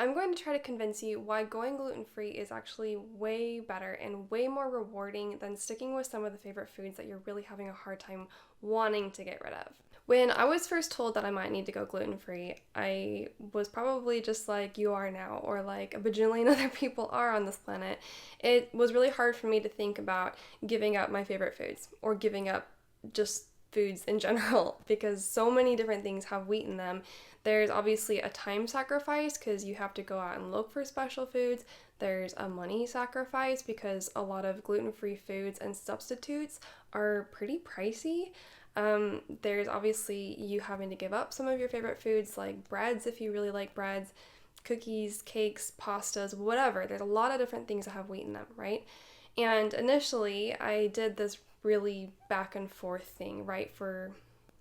I'm going to try to convince you why going gluten-free is actually way better and way more rewarding than sticking with some of the favorite foods that you're really having a hard time wanting to get rid of. When I was first told that I might need to go gluten-free, I was probably just like you are now, or like a bajillion other people are on this planet. It was really hard for me to think about giving up my favorite foods or giving up just foods in general because so many different things have wheat in them. There's obviously a time sacrifice because you have to go out and look for special foods. There's a money sacrifice because a lot of gluten-free foods and substitutes are pretty pricey. There's obviously you having to give up some of your favorite foods like breads if you really like breads, cookies, cakes, pastas, whatever. There's a lot of different things that have wheat in them, right? And initially, I did this really back and forth thing, right? For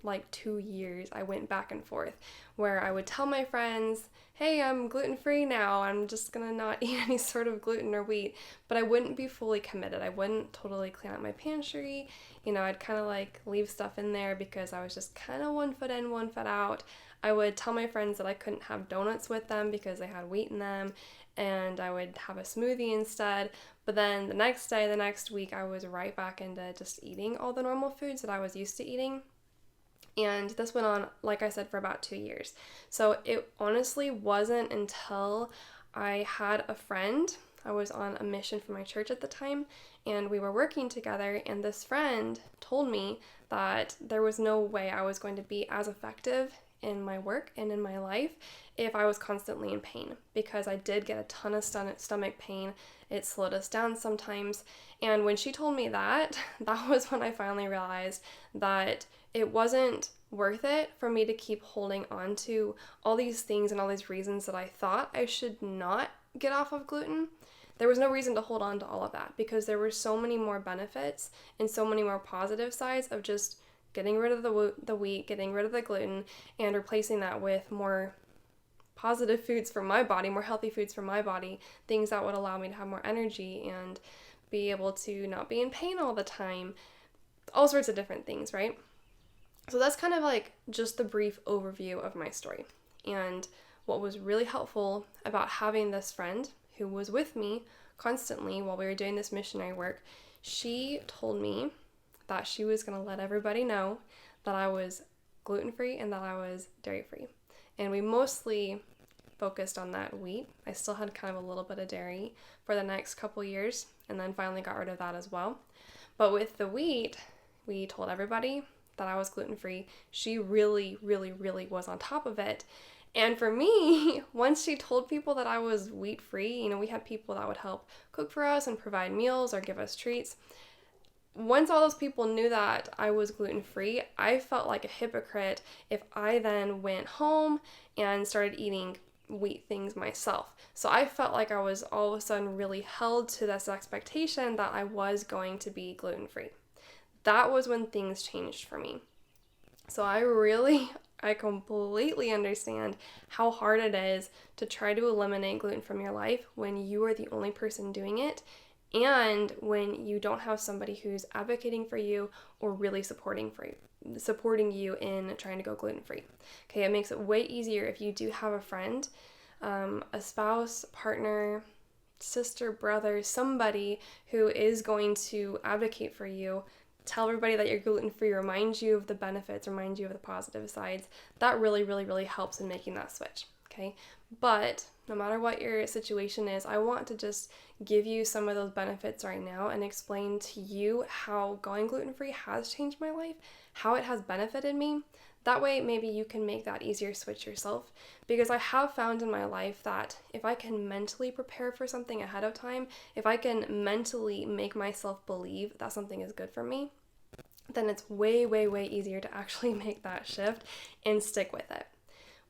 like 2 years, I went back and forth where I would tell my friends, hey, I'm gluten-free now. I'm just gonna not eat any sort of gluten or wheat, but I wouldn't be fully committed. I wouldn't totally clean out my pantry. I'd kind of like leave stuff in there because I was just kind of one foot in, one foot out. I would tell my friends that I couldn't have donuts with them because they had wheat in them, and I would have a smoothie instead. But then the next day, the next week, I was right back into just eating all the normal foods that I was used to eating. And this went on, like I said, for about 2 years. So it honestly wasn't until I had a friend. I was on a mission for my church at the time, and we were working together, and this friend told me that there was no way I was going to be as effective in my work and in my life if I was constantly in pain, because I did get a ton of stomach pain. It slowed us down sometimes. And when she told me that was when I finally realized that it wasn't worth it for me to keep holding on to all these things and all these reasons that I thought I should not get off of gluten. There was no reason to hold on to all of that because there were so many more benefits and so many more positive sides of just getting rid of the wheat, getting rid of the gluten, and replacing that with more positive foods for my body, more healthy foods for my body, things that would allow me to have more energy and be able to not be in pain all the time, all sorts of different things, right? So that's kind of like just the brief overview of my story. And what was really helpful about having this friend who was with me constantly while we were doing this missionary work, she told me that she was going to let everybody know that I was gluten-free and that I was dairy-free. And we mostly focused on that wheat. I still had kind of a little bit of dairy for the next couple years and then finally got rid of that as well. But with the wheat, we told everybody that I was gluten-free. She really, really, really was on top of it. And for me, once she told people that I was wheat-free, we had people that would help cook for us and provide meals or give us treats. Once all those people knew that I was gluten-free, I felt like a hypocrite if I then went home and started eating wheat things myself. So I felt like I was all of a sudden really held to this expectation that I was going to be gluten-free. That was when things changed for me. So I completely understand how hard it is to try to eliminate gluten from your life when you are the only person doing it and when you don't have somebody who's advocating for you or really supporting you in trying to go gluten-free. Okay, it makes it way easier if you do have a friend, a spouse, partner, sister, brother, somebody who is going to advocate for you. Tell everybody that you're gluten-free, remind you of the benefits, remind you of the positive sides. That really, really, really helps in making that switch, okay? But no matter what your situation is, I want to just give you some of those benefits right now and explain to you how going gluten-free has changed my life, how it has benefited me. That way, maybe you can make that easier switch yourself, because I have found in my life that if I can mentally prepare for something ahead of time, if I can mentally make myself believe that something is good for me, then it's way, way, way easier to actually make that shift and stick with it.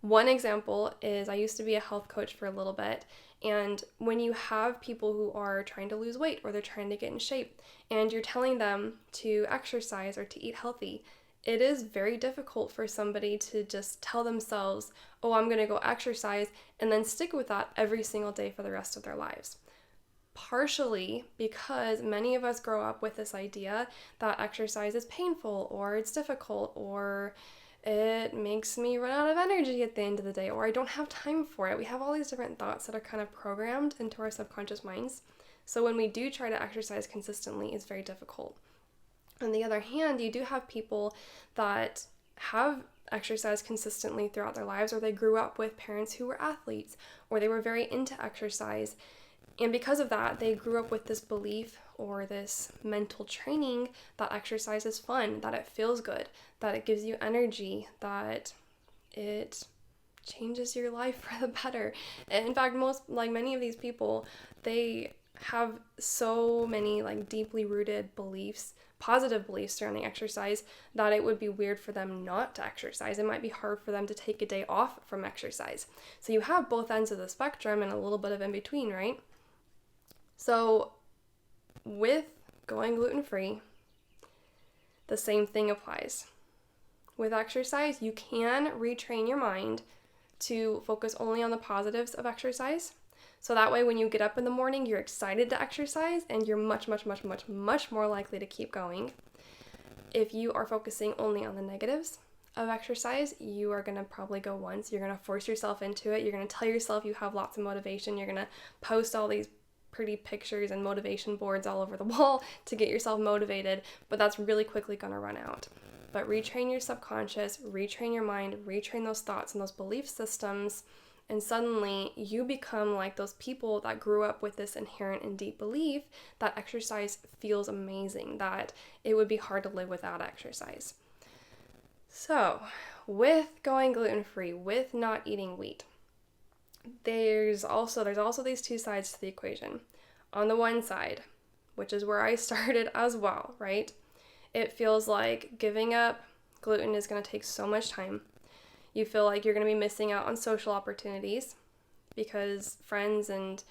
One example is I used to be a health coach for a little bit, and when you have people who are trying to lose weight or they're trying to get in shape and you're telling them to exercise or to eat healthy, it is very difficult for somebody to just tell themselves, oh, I'm going to go exercise, and then stick with that every single day for the rest of their lives. Partially because many of us grow up with this idea that exercise is painful or it's difficult or It makes me run out of energy at the end of the day, or I don't have time for it. We have all these different thoughts that are kind of programmed into our subconscious minds. So when we do try to exercise consistently, it's very difficult. On the other hand, you do have people that have exercised consistently throughout their lives, or they grew up with parents who were athletes, or they were very into exercise. And because of that, they grew up with this belief or this mental training that exercise is fun, that it feels good, that it gives you energy, that it changes your life for the better. And in fact, many of these people, they have so many deeply rooted beliefs, positive beliefs surrounding exercise, that it would be weird for them not to exercise. It might be hard for them to take a day off from exercise. So you have both ends of the spectrum and a little bit of in between, right? So with going gluten-free, the same thing applies. With exercise, you can retrain your mind to focus only on the positives of exercise. So that way, when you get up in the morning, you're excited to exercise and you're much, much, much, much, much more likely to keep going. If you are focusing only on the negatives of exercise, you are going to probably go once. You're going to force yourself into it. You're going to tell yourself you have lots of motivation. You're going to post all these pretty pictures and motivation boards all over the wall to get yourself motivated, but that's really quickly going to run out. But retrain your subconscious, retrain your mind, retrain those thoughts and those belief systems, and suddenly you become like those people that grew up with this inherent and deep belief that exercise feels amazing, that it would be hard to live without exercise. So, with going gluten-free, with not eating wheat, there's also these two sides to the equation. On the one side, which is where I started as well, right? It feels like giving up gluten is going to take so much time. You feel like you're going to be missing out on social opportunities because friends and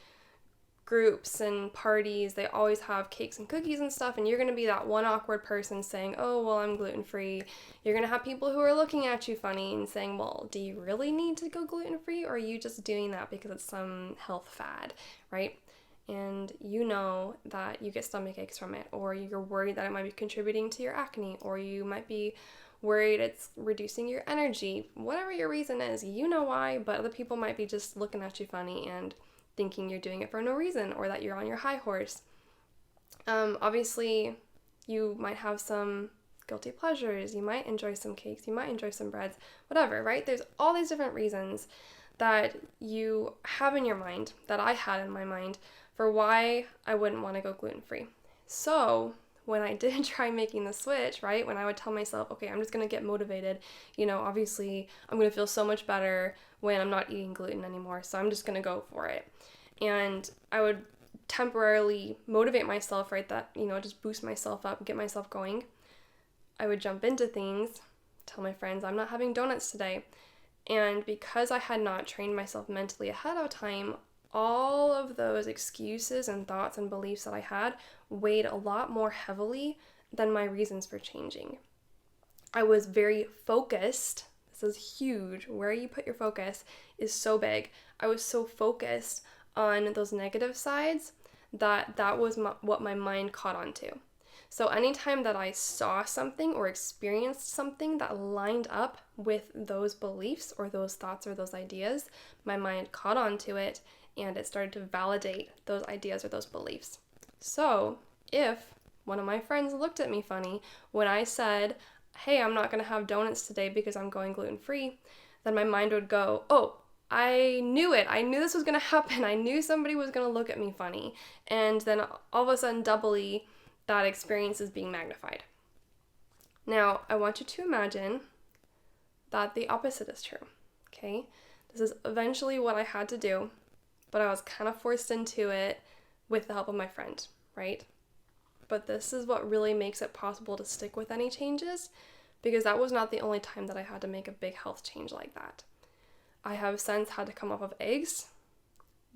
groups and parties, they always have cakes and cookies and stuff, and you're going to be that one awkward person saying, oh, well, I'm gluten-free. You're going to have people who are looking at you funny and saying, well, do you really need to go gluten-free, or are you just doing that because it's some health fad, right? And you know that you get stomach aches from it, or you're worried that it might be contributing to your acne, or you might be worried it's reducing your energy. Whatever your reason is, you know why, but other people might be just looking at you funny and thinking you're doing it for no reason, or that you're on your high horse. Obviously, you might have some guilty pleasures. You might enjoy some cakes. You might enjoy some breads, whatever, right? There's all these different reasons that you have in your mind, that I had in my mind, for why I wouldn't want to go gluten-free. So when I did try making the switch, right, when I would tell myself, okay, I'm just going to get motivated, obviously I'm going to feel so much better when I'm not eating gluten anymore, so I'm just going to go for it. And I would temporarily motivate myself, right, that, just boost myself up, get myself going. I would jump into things, tell my friends I'm not having donuts today. And because I had not trained myself mentally ahead of time, all of those excuses and thoughts and beliefs that I had weighed a lot more heavily than my reasons for changing. I was very focused. This is huge. Where you put your focus is so big. I was so focused on those negative sides that was what my mind caught on to. So anytime that I saw something or experienced something that lined up with those beliefs or those thoughts or those ideas, my mind caught on to it and it started to validate those ideas or those beliefs. So if one of my friends looked at me funny when I said, hey, I'm not going to have donuts today because I'm going gluten-free, then my mind would go, oh, I knew it. I knew this was going to happen. I knew somebody was going to look at me funny. And then all of a sudden, doubly, that experience is being magnified. Now, I want you to imagine that the opposite is true, okay? This is eventually what I had to do, but I was kind of forced into it with the help of my friend, right? But this is what really makes it possible to stick with any changes, because that was not the only time that I had to make a big health change like that. I have since had to come off of eggs,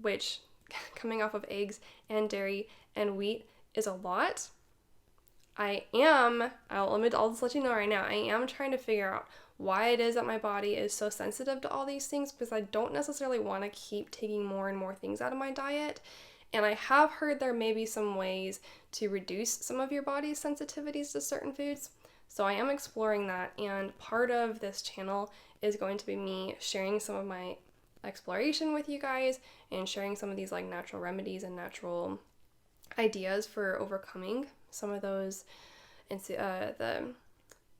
which coming off of eggs and dairy and wheat is a lot. I'll just let you know right now, I am trying to figure out why it is that my body is so sensitive to all these things, because I don't necessarily want to keep taking more and more things out of my diet. And I have heard there may be some ways to reduce some of your body's sensitivities to certain foods. So I am exploring that, and part of this channel is going to be me sharing some of my exploration with you guys and sharing some of these like natural remedies and natural ideas for overcoming some of those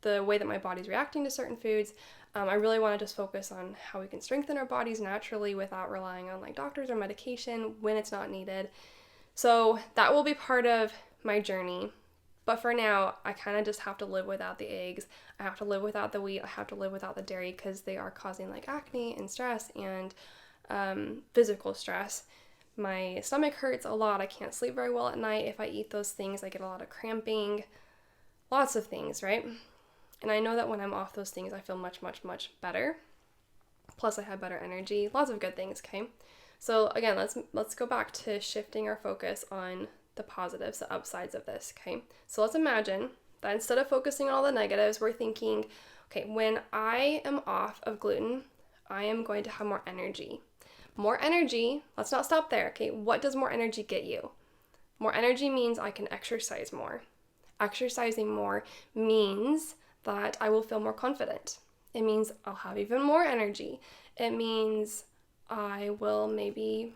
the way that my body's reacting to certain foods. I really want to just focus on how we can strengthen our bodies naturally without relying on like doctors or medication when it's not needed. So that will be part of my journey. But for now, I kind of just have to live without the eggs. I have to live without the wheat. I have to live without the dairy because they are causing like acne and stress and physical stress. My stomach hurts a lot. I can't sleep very well at night. If I eat those things, I get a lot of cramping, lots of things, right? And I know that when I'm off those things, I feel much, much, much better. Plus, I have better energy. Lots of good things, okay? So again, let's go back to shifting our focus on the positives, the upsides of this, okay? So let's imagine that instead of focusing on all the negatives, we're thinking, okay, when I am off of gluten, I am going to have more energy. More energy, let's not stop there, okay? What does more energy get you? More energy means I can exercise more. Exercising more means that I will feel more confident. It means I'll have even more energy. It means I will maybe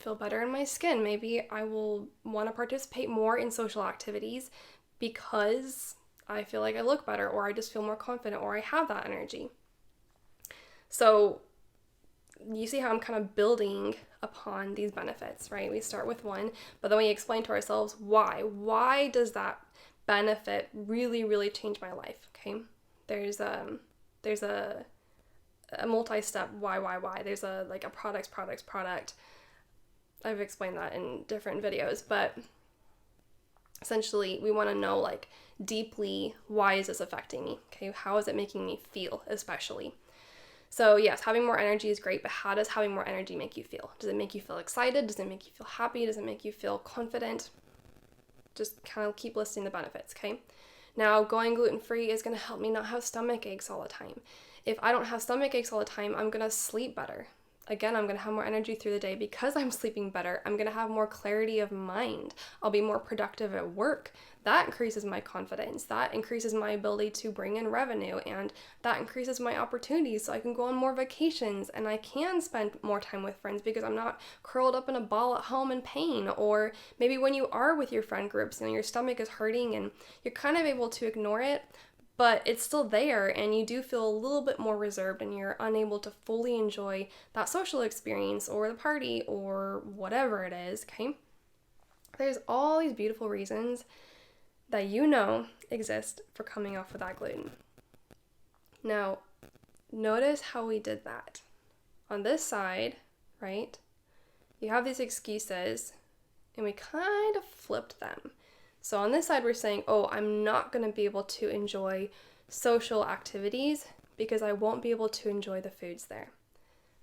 feel better in my skin. Maybe I will want to participate more in social activities because I feel like I look better, or I just feel more confident, or I have that energy. So you see how I'm kind of building upon these benefits, right? We start with one, but then we explain to ourselves why. Why does that benefit really, really change my life? Okay, there's a multi-step why. There's a product. I've explained that in different videos, but essentially we want to know like deeply, why is this affecting me? Okay, how is it making me feel, especially? So yes, having more energy is great, but how does having more energy make you feel? Does it make you feel excited? Does it make you feel happy? Does it make you feel confident? Just kind of keep listing the benefits, okay? Now, going gluten-free is going to help me not have stomach aches all the time. If I don't have stomach aches all the time, I'm going to sleep better. Again, I'm going to have more energy through the day because I'm sleeping better. I'm going to have more clarity of mind. I'll be more productive at work. That increases my confidence. That increases my ability to bring in revenue, and that increases my opportunities so I can go on more vacations and I can spend more time with friends because I'm not curled up in a ball at home in pain. Or maybe when you are with your friend groups, your stomach is hurting and you're kind of able to ignore it, but it's still there and you do feel a little bit more reserved and you're unable to fully enjoy that social experience or the party or whatever it is, okay? There's all these beautiful reasons that exist for coming off without gluten. Now, notice how we did that. On this side, right, you have these excuses and we kind of flipped them. So on this side, we're saying, oh, I'm not going to be able to enjoy social activities because I won't be able to enjoy the foods there.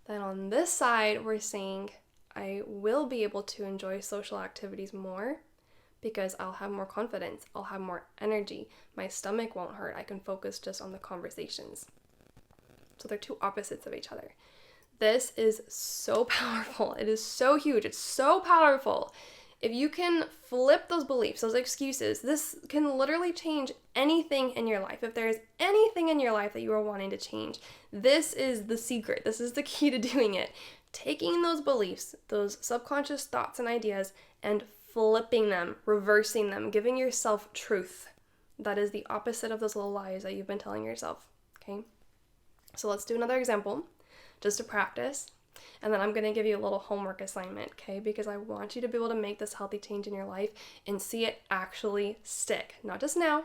Then on this side, we're saying I will be able to enjoy social activities more because I'll have more confidence, I'll have more energy, my stomach won't hurt, I can focus just on the conversations. So they're two opposites of each other. This is so powerful. It is so huge. It's so powerful. If you can flip those beliefs, those excuses, this can literally change anything in your life. If there is anything in your life that you are wanting to change, this is the secret. This is the key to doing it. Taking those beliefs, those subconscious thoughts and ideas, and flipping them, reversing them, giving yourself truth. That is the opposite of those little lies that you've been telling yourself, okay? So let's do another example, just to practice. And then I'm going to give you a little homework assignment, okay? Because I want you to be able to make this healthy change in your life and see it actually stick. Not just now,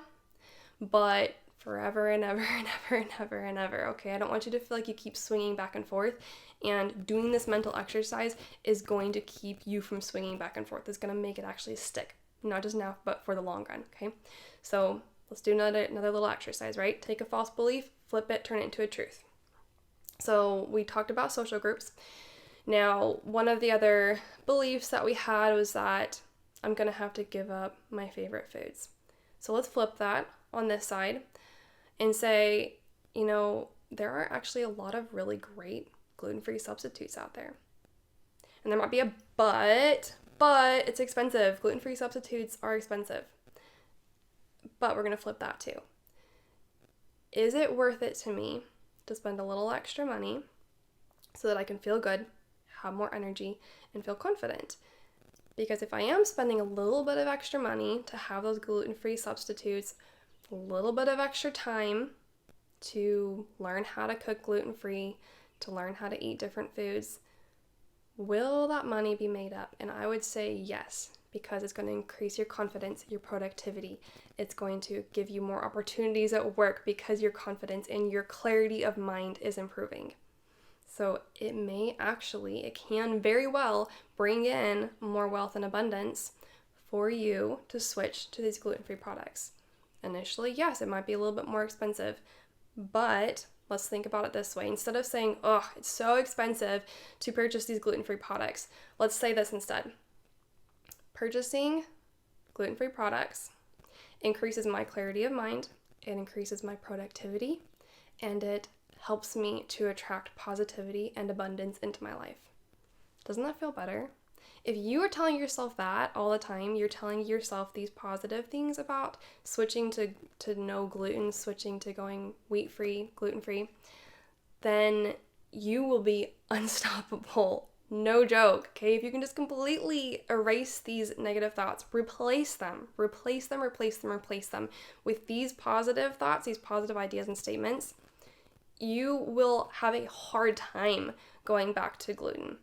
but forever and ever and ever and ever and ever, okay? I don't want you to feel like you keep swinging back and forth, and doing this mental exercise is going to keep you from swinging back and forth. It's going to make it actually stick. Not just now, but for the long run, okay? So let's do another little exercise, right? Take a false belief, flip it, turn it into a truth. So we talked about social groups. Now, one of the other beliefs that we had was that I'm going to have to give up my favorite foods. So let's flip that on this side and say, there are actually a lot of really great gluten-free substitutes out there. And there might be a but it's expensive. Gluten-free substitutes are expensive. But we're going to flip that too. is it worth it to me to spend a little extra money so that I can feel good, have more energy, and feel confident? Because if I am spending a little bit of extra money to have those gluten-free substitutes, a little bit of extra time to learn how to cook gluten-free, to learn how to eat different foods, will that money be made up? And I would say yes, because it's going to increase your confidence, your productivity. It's going to give you more opportunities at work because your confidence and your clarity of mind is improving. So it can very well bring in more wealth and abundance for you to switch to these gluten-free products. Initially, yes, it might be a little bit more expensive, but let's think about it this way. Instead of saying, oh, it's so expensive to purchase these gluten-free products, let's say this instead. Purchasing gluten-free products increases my clarity of mind, it increases my productivity, and it helps me to attract positivity and abundance into my life. Doesn't that feel better? If you are telling yourself that all the time, you're telling yourself these positive things about switching to no gluten, switching to going wheat-free, gluten-free, then you will be unstoppable. No joke, okay? If you can just completely erase these negative thoughts, replace them with these positive thoughts, these positive ideas and statements, you will have a hard time going back to gluten.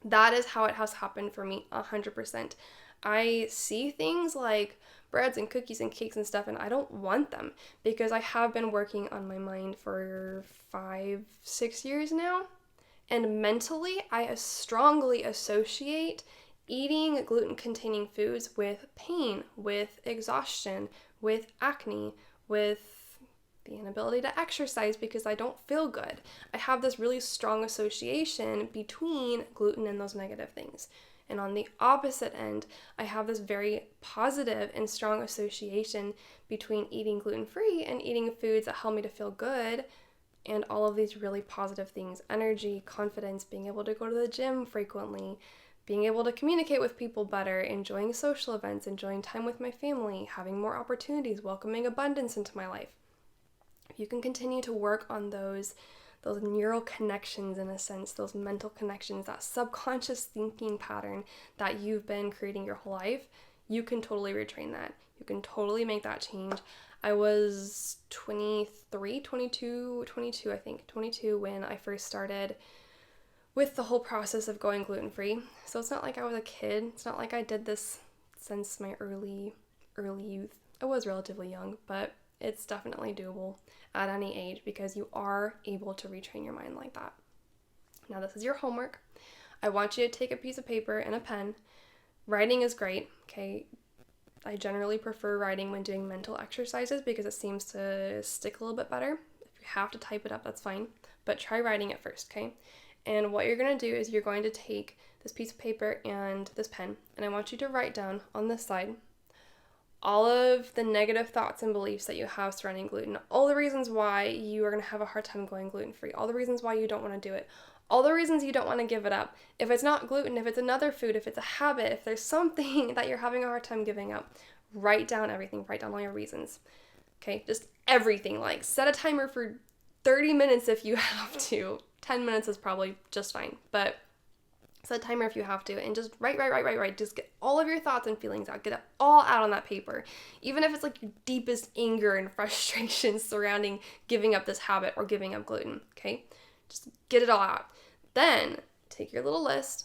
That is how it has happened for me 100%. I see things like breads and cookies and cakes and stuff, and I don't want them because I have been working on my mind for 5-6 years now. And mentally, I strongly associate eating gluten-containing foods with pain, with exhaustion, with acne, with the inability to exercise because I don't feel good. I have this really strong association between gluten and those negative things. And on the opposite end, I have this very positive and strong association between eating gluten-free and eating foods that help me to feel good, and all of these really positive things: energy, confidence, being able to go to the gym frequently, being able to communicate with people better, enjoying social events, enjoying time with my family, having more opportunities, welcoming abundance into my life. If you can continue to work on those neural connections, in a sense, those mental connections, that subconscious thinking pattern that you've been creating your whole life, you can totally retrain that. You can totally make that change. I was 22 when I first started with the whole process of going gluten-free. So it's not like I was a kid. It's not like I did this since my early youth. I was relatively young, but it's definitely doable at any age because you are able to retrain your mind like that. Now, this is your homework. I want you to take a piece of paper and a pen. Writing is great, okay? I generally prefer writing when doing mental exercises because it seems to stick a little bit better. If you have to type it up, that's fine, but try writing it first, okay? And what you're going to do is you're going to take this piece of paper and this pen, and I want you to write down on this side all of the negative thoughts and beliefs that you have surrounding gluten, all the reasons why you are going to have a hard time going gluten-free, all the reasons why you don't want to do it, all the reasons you don't want to give it up. If it's not gluten, if it's another food, if it's a habit, if there's something that you're having a hard time giving up, write down everything, write down all your reasons. Okay, just everything. Like, set a timer for 30 minutes if you have to. 10 minutes is probably just fine, but set a timer if you have to, and just write. Just get all of your thoughts and feelings out. Get it all out on that paper. Even if it's like your deepest anger and frustration surrounding giving up this habit or giving up gluten, okay? Just get it all out. Then take your little list,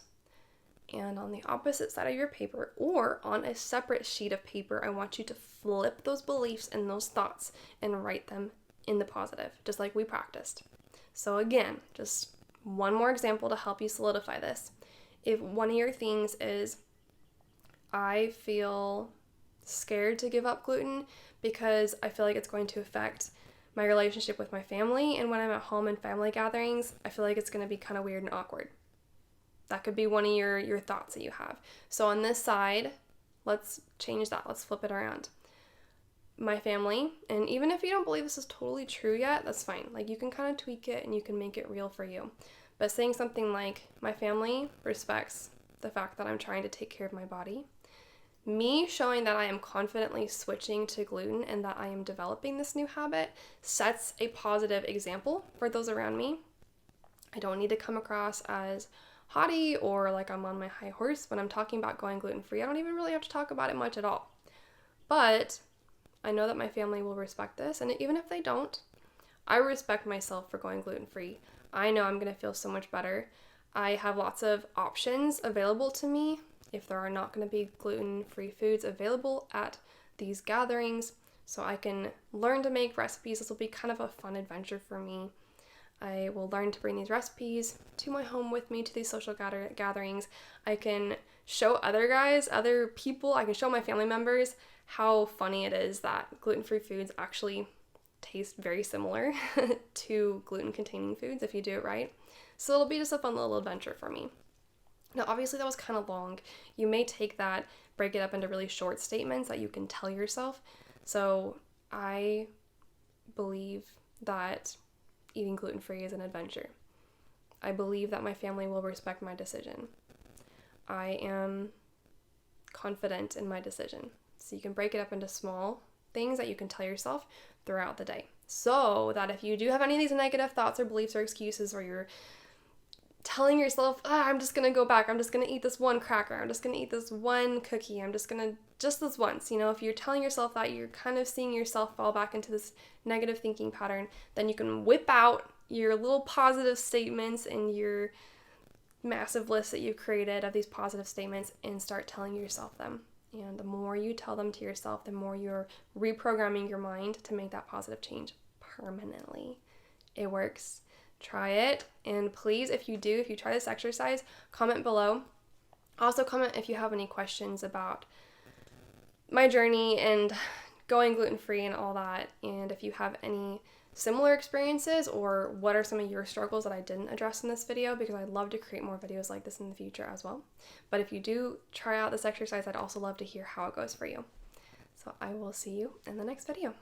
and on the opposite side of your paper or on a separate sheet of paper, I want you to flip those beliefs and those thoughts and write them in the positive, just like we practiced. So again, just one more example to help you solidify this. If one of your things is, I feel scared to give up gluten because I feel like it's going to affect my relationship with my family, and when I'm at home in family gatherings, I feel like it's going to be kind of weird and awkward. That could be one of your thoughts that you have. So on this side, let's change that. Let's flip it around. My family, and even if you don't believe this is totally true yet, that's fine. Like, you can kind of tweak it and you can make it real for you. But saying something like, my family respects the fact that I'm trying to take care of my body. Me showing that I am confidently switching to gluten and that I am developing this new habit sets a positive example for those around me. I don't need to come across as haughty or like I'm on my high horse when I'm talking about going gluten-free. I don't even really have to talk about it much at all. But I know that my family will respect this, and even if they don't, I respect myself for going gluten-free. I know I'm going to feel so much better. I have lots of options available to me if there are not going to be gluten-free foods available at these gatherings, so I can learn to make recipes. This will be kind of a fun adventure for me. I will learn to bring these recipes to my home with me to these social gatherings. I can show other people, I can show my family members how funny it is that gluten-free foods actually taste very similar to gluten-containing foods if you do it right. So it'll be just a fun little adventure for me. Now, obviously that was kind of long. You may take that, break it up into really short statements that you can tell yourself. So I believe that eating gluten-free is an adventure. I believe that my family will respect my decision. I am confident in my decision. So you can break it up into small things that you can tell yourself throughout the day. So that if you do have any of these negative thoughts or beliefs or excuses, or you're telling yourself, I'm just going to go back, I'm just going to eat this one cracker, I'm just going to eat this one cookie, I'm just going to, just this once, if you're telling yourself that, you're kind of seeing yourself fall back into this negative thinking pattern, then you can whip out your little positive statements and your massive list that you've created of these positive statements and start telling yourself them. And the more you tell them to yourself, the more you're reprogramming your mind to make that positive change permanently. It works. Try it. And please, if you try this exercise, comment below. Also comment if you have any questions about my journey and going gluten-free and all that. And if you have any similar experiences, or what are some of your struggles that I didn't address in this video, because I'd love to create more videos like this in the future as well. But if you do try out this exercise, I'd also love to hear how it goes for you. So I will see you in the next video.